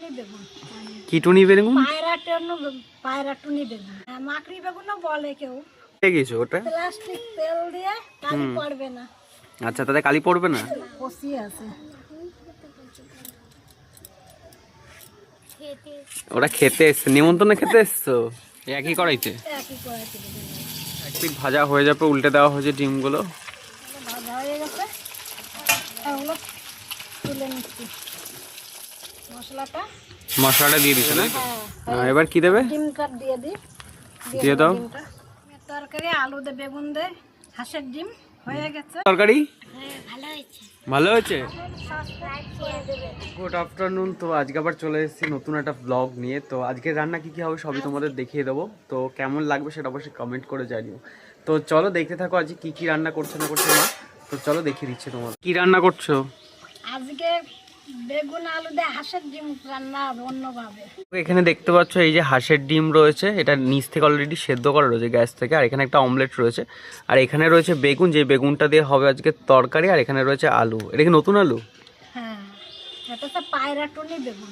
টুনি বেগুন। কি টুনি বেগুন? পায়রা টুনি বেগুন। মাকড়ি বেগুনও বলে কেউ। গেছো ওটা? প্লাস্টিক তেল দিয়ে কালি পড়বে না। আচ্ছা, তাতে কালি পড়বে না? কষি আছে। ওরা খেতে এসছে, নিমন্ত্রণে খেতে এসছো? একই কড়াইতে? একই কড়াইতে একদিক ভাজা হয়ে যাবে, উল্টে দেওয়া হয়েছে ডিমগুলো। ভাজা হয়ে গেছে, এগুলো তুলে নিচ্ছি। মশলাটা দিয়ে দিছে না? এবার কি দেবে? ডিমটা দিয়ে দিই। দিয়ে দাও। তরকারি আলু দে বেগুন দে হাঁসের ডিম হয়ে গেছে। তরকারি ভালো হয়েছে। ভালো হয়েছে। সাবস্ক্রাইব করে দেবে। Good afternoon. তো আজকে আবার চলে এসেছি নতুন একটা ব্লগ নিয়ে। তো আজকে রান্না কি কি হবে সবই তোমাদের দেখিয়ে দেবো। তো কেমন লাগবে সেটা অবশ্যই কমেন্ট করে জানিও। তো চলো দেখতে থাকো আজকে কি কি রান্না করছে না করছে মা। তো চলো দেখিয়ে দিচ্ছি তোমার কি রান্না করছো আজকে। বেগুন আলু দিয়ে হাঁসের ডিম রান্না হবে অন্যভাবে। এখানে দেখতে পাচ্ছ এই যে হাঁসের ডিম রয়েছে, এটা নিচ থেকে অলরেডি সেদ্ধ করা রয়েছে গ্যাস থেকে। আর এখানে একটা অমলেট রয়েছে, আর এখানে রয়েছে বেগুন, যে বেগুনটা দিয়ে হবে আজকে তরকারি। আর এখানে রয়েছে আলু। এটা কি নতুন আলু? হ্যাঁ, এটা তো পায়রা টুনি বেগুন।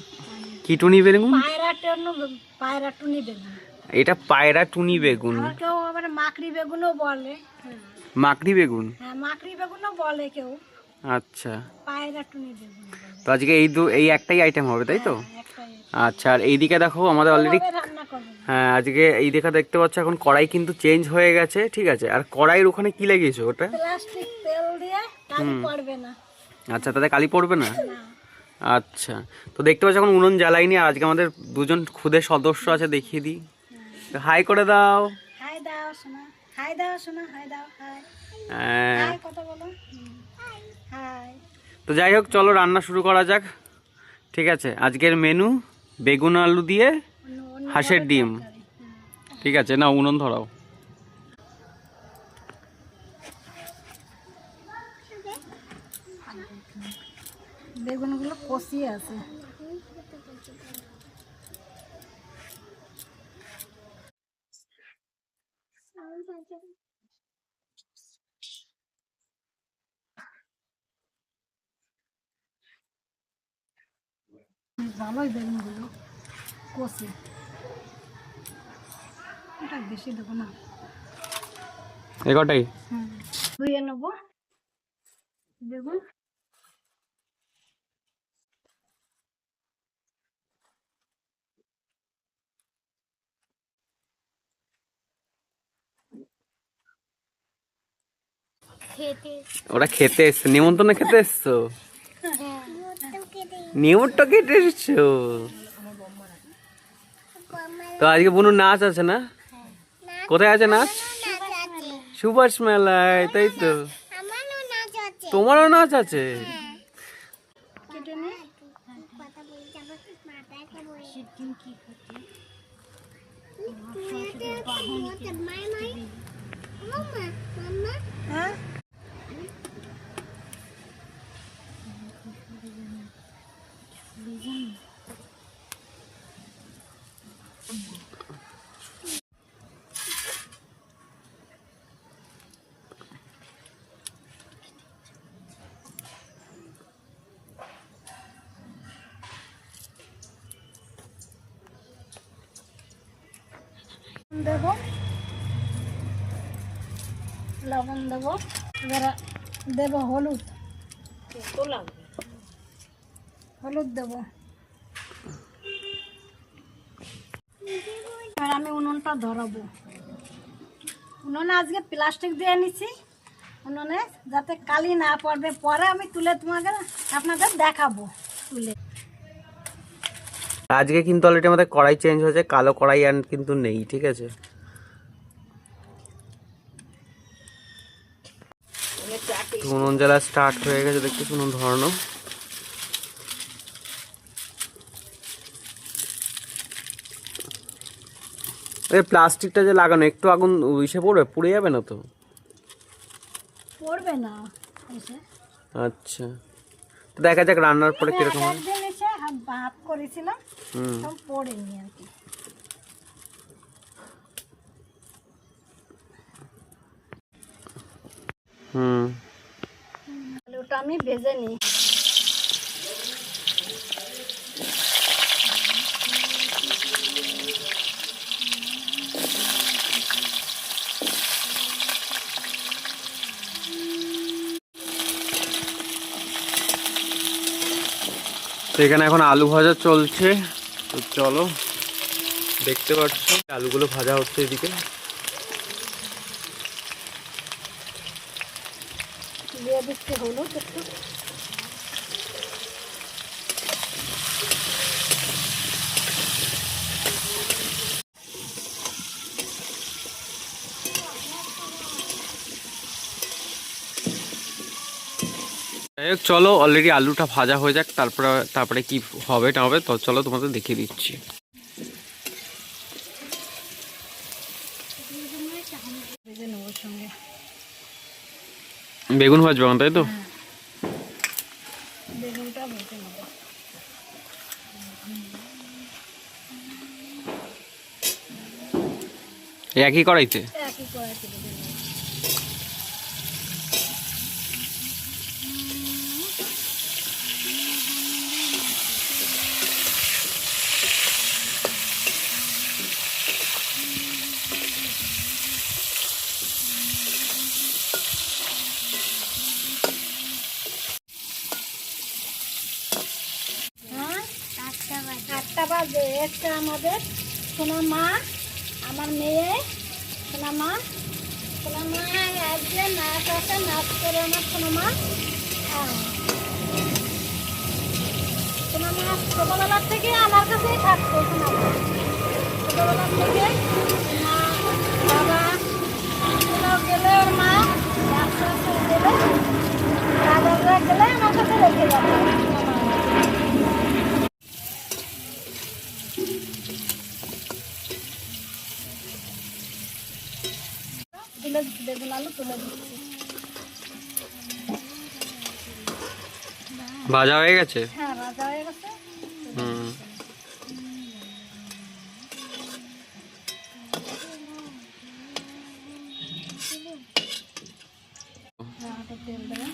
কি টুনি বেগুন? পায়রা টুনি বেগুন। এটা পায়রা টুনি বেগুন। আর কেউ আবার মাকড়ি বেগুনও বলে। মাকড়ি বেগুন? হ্যাঁ, মাকড়ি বেগুনও বলে কেউ। আচ্ছা, পায়রা টুনি বেগুন। তো আজকে এই একটাই আইটেম হবে তাই তো? একটাই। আচ্ছা, আর এইদিকে দেখো আমাদের অলরেডি, রান্না করবে। হ্যাঁ আজকে এই দেখা দেখতে পাচ্ছ এখন কড়াই কিন্তু চেঞ্জ হয়ে গেছে, ঠিক আছে। আর কড়াইয়ের ওখানে কি লাগিয়েছো ওটা? প্লাস্টিক তেল দিয়ে কালি পড়বে না। আচ্ছা, তাতে কালি পড়বে না? না। আচ্ছা, তো দেখতে পাচ্ছ এখন উনুন জ্বালাইনি। আর আজকে আমাদের দুজন খুদে সদস্য আছে, দেখিয়ে দিই। হাই করে দাও। হাই দাও শোনা, হাই দাও শোনা, হাই দাও, হাই। হ্যাঁ, হাই কথা বলো। হাই। তো যাই হোক চলো রান্না শুরু করা যাক। ঠিক আছে, আজকের মেনু বেগুন আলু দিয়ে হাঁসের ডিম। ঠিক আছে, না উনুন ধরাও। বেগুনগুলো কষিয়ে আছে। ভালোই বেগুনগুলো কষি। এটা বেশি দেবো না। এগারোটাই ধুয়ে নেবো বেগুন। ওরা খেতে এসছে, নিমন্ত্রণে খেতে এসছো? নিমন্ত্রণ কেটে এসছো? তো আজকে বুনুর নাচ আছে না? কোথায় আছে নাচ? সুভাষ মেলায়, তাই তো? তোমারও নাচ আছে? হ্যাঁ, দেবো লবণ দেবো। এবার দেবো হলুদ। হলুদ দেবো। এবার আমি উনুনটা ধরাবো। উনুনে আজকে প্লাস্টিক দিয়ে নিচ্ছি উনুনে, যাতে কালি না পড়বে। পরে আমি তুলে আপনাদের দেখাবো তুলে। আজকে কিন্তু অলরেডি আমাদের কড়াই চেঞ্জ হয়েছে, কালো কড়াই আর কিন্তু নেই, ঠিক আছে। উনুন জ্বালা স্টার্ট হয়ে গেছে, দেখতে উনুন ধরানো। এই প্লাস্টিকটা যে লাগানো, একটু আগুন ইসে পড়বে, পুড়ে যাবে না তো? পড়বে না এসে। আচ্ছা, তো দেখা যাক রান্নার পরে কিরকম হয়। একদিন এসে ভাত করেছিলাম, সব পড়েনি আর কি। আলুটা আমি ভেজে নিই। এখানে এখন আলু ভাজা চলছে, তো চলো দেখতে পাচ্ছ আলুগুলো ভাজা হচ্ছে এদিকে। দিয়ে দিচ্ছি হলুদ একটু। যাই হোক চলো, অলরেডি আলুটা ভাজা হয়ে যাক, তারপরে কি হবে না হবে তো চলো তোমাদের দেখিয়ে দিচ্ছি। ভেজে নেবো সঙ্গে। বেগুন ভাজবো তাই তো? বেগুনটা ভেজে নেবো। একই কড়াইতে? একই কড়াইতে ভেজে নেবো। হ্যাঁ, 8টা বাজে। এটা আমাদের সোনা মা, আমার মেয়ে সোনা মা। সোনা মা আজকে নাচ আছে, নাচ করে আমার সোনা মা। সোনা মা ছোটবেলার থেকে আমার কাছেই থাকতো। সোনা মা ছোটবেলার থেকে মা বাবা কোথাও গেলে ওর মা রাস্তা গেলে দাদারা গেলে আমার কাছে রেখে যাবে সোনা মা। তুলে দিচ্ছি, বেগুন আলু তুলে দিচ্ছি। ভাজা হয়ে গেছে? হ্যাঁ, ভাজা হয়ে গেছে। হুম। তেল দেবে।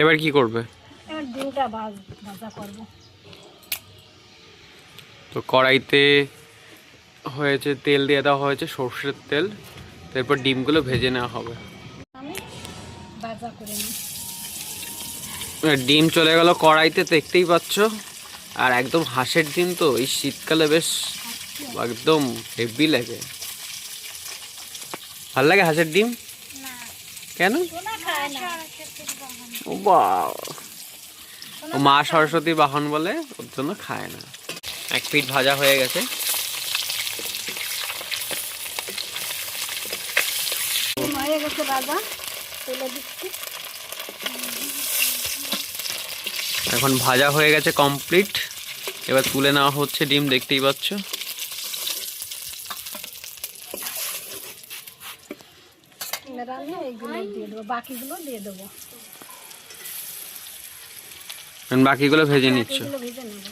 এবার কি করবে? এবার ডিমটা ভাজা করবো। তো কড়াইতে হয়েছে, তেল দিয়ে দেওয়া হয়েছে সর্ষের তেল, তারপর ডিমগুলো ভেজে নেওয়া হবে। আমি ভাজা করে নিই। ডিম চলে গেল কড়াইতে, দেখতেই পাচ্ছ। আর একদম হাঁসের ডিম তো এই শীতকালে বেশ একদম হেভি লাগে। ভাল লাগে হাঁসের ডিম? কেন? সোনা খায় না। ও বাবা, ও মা সরস্বতীর বাহন বলে, ওর জন্য খায় না। 1 পিঠ ভাজা হয়ে গেছে। ডিম হয়ে গেছে ভাজা, তুলে দিচ্ছি। এখন ভাজা হয়ে গেছে কমপ্লিট, এবার তুলে নেওয়া হচ্ছে ডিম, দেখতেই পাচ্ছ। এবার আমি এইগুলো দিয়ে দেবো, বাকিগুলো দিয়ে দেবো। বাকিগুলো ভেজে নিচ্ছ? এগুলো ভেজে নেবো।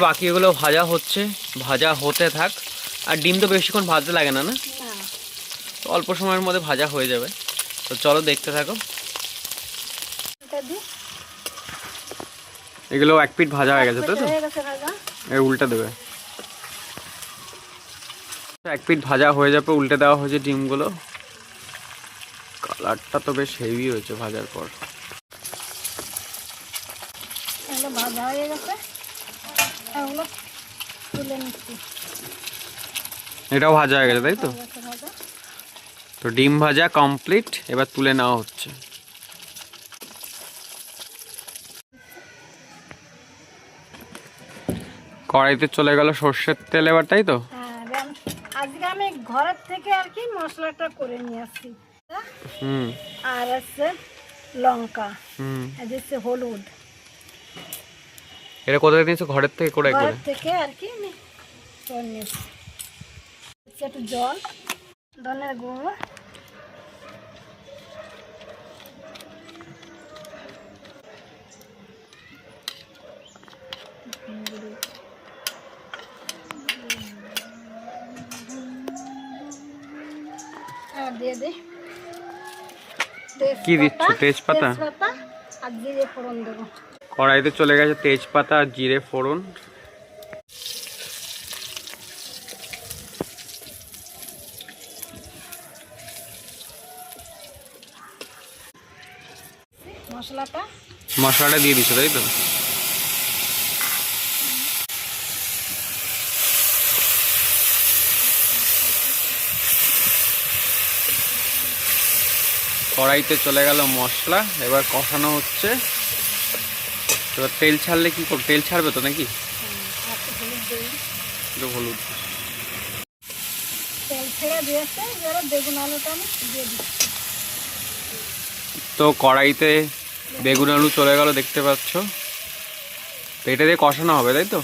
বাকিগুলো ভাজা হচ্ছে, ভাজা হতে থাক। আর ডিম তো বেশিক্ষণ ভাজতে লাগে না, না? তো অল্প সময়ের মধ্যে ভাজা হয়ে যাবে, তো চলো দেখতে থাকো। এগুলো 1 পিঠ ভাজা হয়ে গেছে, তাই তো? এর উল্টে দেবে। 1 পিঠ ভাজা হয়ে যাবে, উল্টে দেওয়া হয়েছে ডিমগুলো। কালারটা তো বেশ হেভি হয়েছে ভাজার পর। এগুলো ভাজা হয়ে গেছে, এগুলো তুলে নিচ্ছি। এটাও ভাজা হয়ে গেছে, তাই তো? ভাজা তো ডিম ভাজা কমপ্লিট, এবার তুলে নেওয়া হচ্ছে। কড়াইতে চলে গেল সর্ষের তেল এবার, তাই তো? আজকে আমি ঘরের থেকে আর কি মশলাটা করে নিয়ে আসছি। হুম। আর আছে লঙ্কা, হুম। আর হচ্ছে হলুদ। এটা কোথায় নিয়েছো? ঘরের থেকে করে একবারে? ঘরের থেকে আর কি আমি করে নিয়েছি। একটু জল, ধনের গুঁড়ো, আর দিয়ে দিই কি দিচ্ছ? তেজপাতা আর জিরে ফোড়ন দেবো। কড়াইতে চলে গেছে তেজপাতা আর জিরে ফোড়ন। মশলাটা দিয়ে দিচ্ছ তাই তো? কড়াইতে চলে গেল মশলা, এবার কষানো হচ্ছে। এবার তেল ছাড়লে কি করব? তেল ছাড়বে তো নাকি? একটু হলুদ। তো কড়াইতে বেগুন আলু চলে গেল দেখতে পাচ্ছ। তো এটা দিয়ে কষানো হবে তাই তো?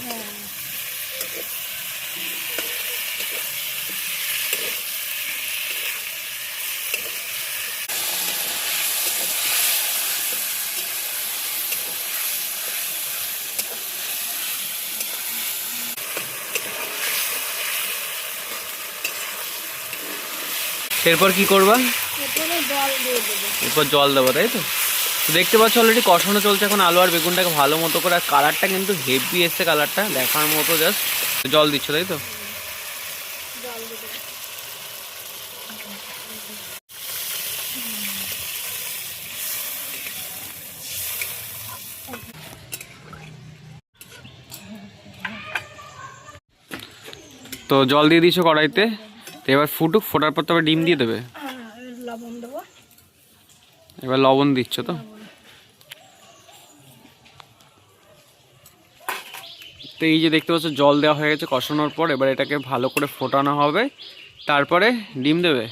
এরপর কি করবা? এরপর জল দেবো তাই তো? দেখতে পাচ্ছ অলরেডি কষানো চলছে এখন আলু আর বেগুনটাকে ভালো মতো করে। আর কালারটা কিন্তু হেভি এসছে, কালারটা দেখার মতো জাস্ট। জল দিচ্ছ তাই তো? তো জল দিয়ে দিয়েছো কড়াইতে। তো এবার ফুটুক, ফোটার পর তবে ডিম দিয়ে দেবে। লবণ দেবো। এবার লবণ দিচ্ছ তো? তো এই যে দেখতে পাচ্ছ জল দেওয়া হয়ে গেছে কষানোর পর। এবার এটাকে ভালো করে ফোটানো হবে, তারপরে ডিম দেবে।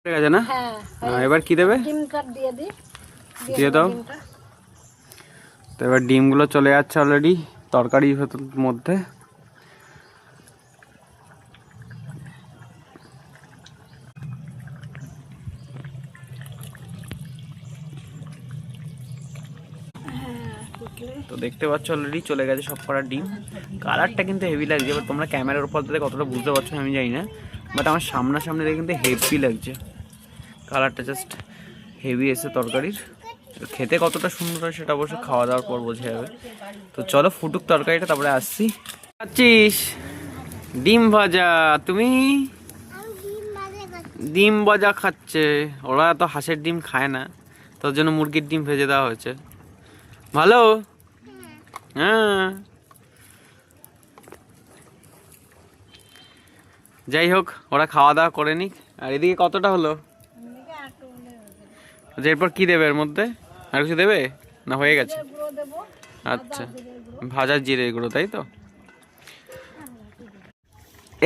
ঠিক আছে না? এবার কি দেবে? দিয়ে দাও। তো এবার ডিমগুলো চলে যাচ্ছে অলরেডি তরকারির মধ্যে। তো দেখতে পাচ্ছ অলরেডি চলে গেছে সব করা ডিম। কালারটা কিন্তু হেভি লাগছে। এবার তোমরা ক্যামেরার উপর থেকে কতটা বুঝতে পারছো আমি জানি না, বাট আমার সামনাসামনি দেখে কিন্তু হেভি লাগছে। কালারটা জাস্ট হেভি এসে তরকারির। খেতে কতটা সুন্দর হয় সেটা অবশ্যই খাওয়া দাওয়ার পর বোঝা যাবে। তো চলো ফুটুক তরকারিটা, তারপরে আসছি। খাচ্ছিস ডিম ভাজা? তুমি ডিম ভাজা খাচ্ছে। ওরা তো হাঁসের ডিম খায় না, তোর জন্য মুরগির ডিম ভেজে দেওয়া হয়েছে। ভালো? হ্যাঁ। যাই হোক, ওরা খাওয়া দাওয়া করে নিক। আর এদিকে কতটা হলো? এরপর কি দেবে এর মধ্যে? আর কিছু দেবে না হয়ে গেছে? আচ্ছা, ভাজা জিরে গুঁড়ো তাই তো?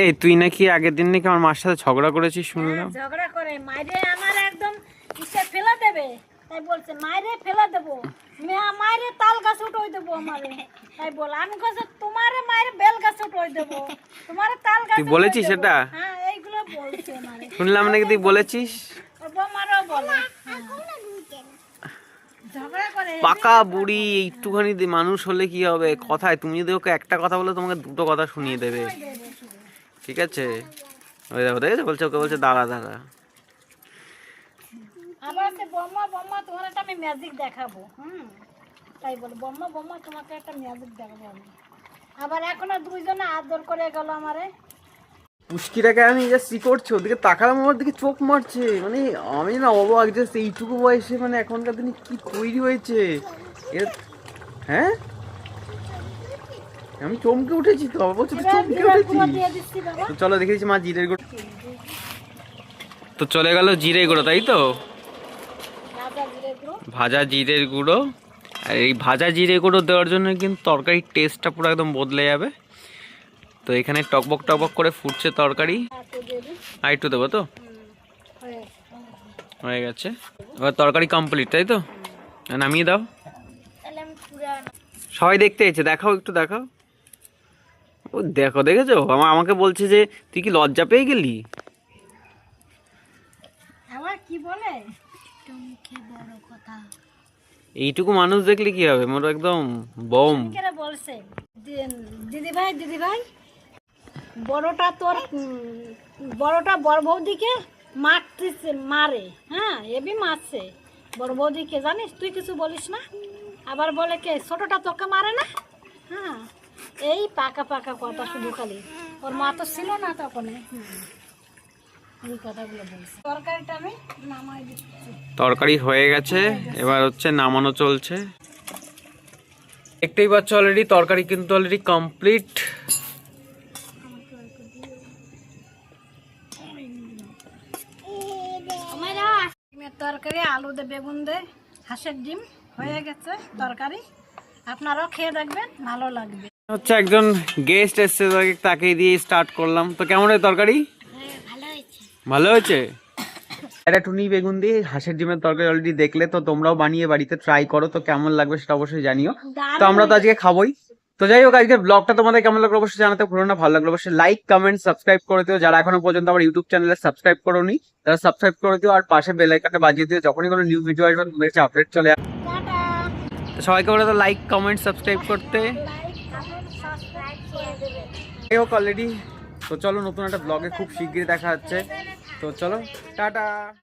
এই তুই নাকি আগের দিন নাকি আমার মার সাথে ঝগড়া করেছিস শুনলাম। ঝগড়া করে মাইরে আমার একদম ইচ্ছা ফেলা দেবে, তাই বলছে মাইরে ফেলা দেবো, মাইরে তাল গাছ উঠোই দেবো আমারে, তাই বল। আমি কাছে তোমারে মাইরে বেল গাছ উঠোই দেবো, তোমারে তাল গাছ। তুই বলেছিস সেটা? হ্যাঁ, এইগুলো বলছে আমারে। শুনলাম নাকি তুই বলেছিস। আমারও বলে ঝগড়া করে। পাকা বুড়ি একটুখানি মানুষ হলে কি হবে কথায়? তুমি যদি ওকে একটা কথা বলে তোমাকে দুটো কথা শুনিয়ে দেবে। ঠিক আছে? ওই দেখো দেখেছো, বলছে ওকে, বলছে দাঁড়া দাঁড়া। আবার সে বম্মা বম্মা তোমার একটা আমি ম্যাজিক দেখাবো। তাই বলে বম্মা বম্মা তোমাকে একটা ম্যাজিক দেখাবো আমি। আবার এখনো দুইজনে আদর করে গেল আমারে। পুষ্কিটাকে আমি জাস্ট কি করছে, ওদিকে তাকালাম, আমার দিকে চোখ মারছে। মানে আমি না অবাক, জাস্ট এইটুকু বয়সে মানে এখনকার দিনে কি তৈরি হয়েছে। হ্যাঁ, আমি চমকে উঠেছি তো। বলছি তো চমকে উঠেছি। তো চলো দেখেছি মা জিরের গুঁড়ো। তো চলে গেল জিরে গুঁড়ো তাই তো? ভাজা জিরের গুঁড়ো। আর এই ভাজা জিরে গুঁড়ো দেওয়ার জন্য কিন্তু তরকারির টেস্টটা পুরো একদম বদলে যাবে। তো এখানে টকবক টকবক করে ফুটছে তরকারি। আর একটু দেবো তো? হয়ে গেছে। এবার তরকারি কমপ্লিট তাই তো? নামিয়ে দাও। সবাই দেখতে এসেছে, দেখাও একটু দেখাও। ও দেখো, দেখেছো আমাকে বলছে যে তুই কি লজ্জা পেয়ে গেলি। কি বলে এইটুকু মানুষ দেখলে কি হবে, মোর একদম বম। বলছে দিদি ভাই দিদি ভাই, বড়টা তোর বড়টা বড় বৌদিকে মারতেছে, মারে। হ্যাঁ, এবি মারছে বড় বৌদিকে, জানিস? তুই কিছু বলিস না। আবার বলে কে ছোটটা তোকে মারে না। হ্যাঁ, এই পাকা পাকা কথা শুধু খালি। ওর মা তো ছিল না তখন। এই কথাগুলো বলছি। তরকারিটা আমি নামাই দিচ্ছি। তরকারি হয়ে গেছে, এবার হচ্ছে নামানো চলছে। দেখতেই পাচ্ছ অলরেডি তরকারি কিন্তু অলরেডি কমপ্লিট। ডিমের তরকারি, আলু দিয়ে বেগুন দিয়ে হাঁসের ডিম হয়ে গেছে তরকারি। আপনারাও খেয়ে দেখবেন, ভালো লাগবে। হচ্ছে একজন গেস্ট এসছে, তাকে দিয়ে স্টার্ট করলাম। তো কেমন হয় তরকারি? ভালো হয়েছে। এটা টুনি বেগুন দিয়ে হাঁসের ডিমের তরকারি অলরেডি দেখলে, তো তোমরাও বানিয়ে বাড়িতে ট্রাই করো, তো কেমন লাগবে সেটা অবশ্যই জানিও। তো আমরা তো আজকে খাবোই। তো যাই হোক, আজকে ব্লগটা তোমাদের কেমন লাগলো অবশ্যই জানাতে ভুলো না। ভালো লাগলো অবশ্যই লাইক কমেন্ট সাবস্ক্রাইব করে দিও। যারা এখনো পর্যন্ত আমার ইউটিউব চ্যানেলে সাবস্ক্রাইব করোনি তারা সাবস্ক্রাইব করে দিও, আর পাশে বেল আইকনটা বাজিয়ে দিও, যখনই কোনো নিউ ভিডিও আসবে তোমাদের কাছে আপডেট চলে আসবে। টাটা। তো সবাইকে বলে তো লাইক কমেন্ট সাবস্ক্রাইব করতে। লাইক কমেন্ট সাবস্ক্রাইব করে দেবেন। যাই হোক অলরেডি, তো চলো নতুন একটা ব্লগে খুব শিগগিরই দেখা হচ্ছে। তো চলো টাটা।